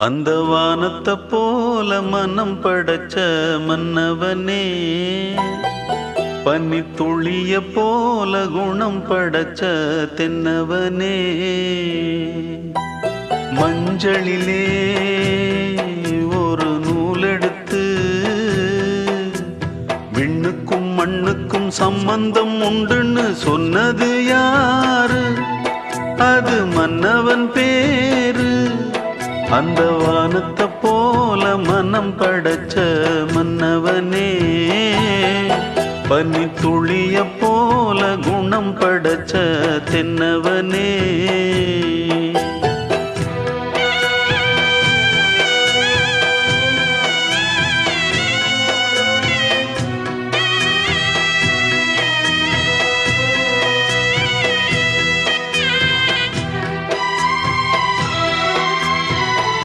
அந்த வானத்தை போல மனம் படைச்ச மன்னவனே, பனித்துளிய போல குணம் படைச்ச தென்னவனே, மஞ்சளிலே ஒரு நூலெடுத்து விண்ணுக்கும் மண்ணுக்கும் சம்பந்தம் உண்டுன்னு சொன்னது யாரு? அது மன்னவன் பேரு. அந்த வானத்தை போல மனம் படைச்ச மன்னவனே, பனித்துளிய போல குணம் படைச்ச தென்னவனே.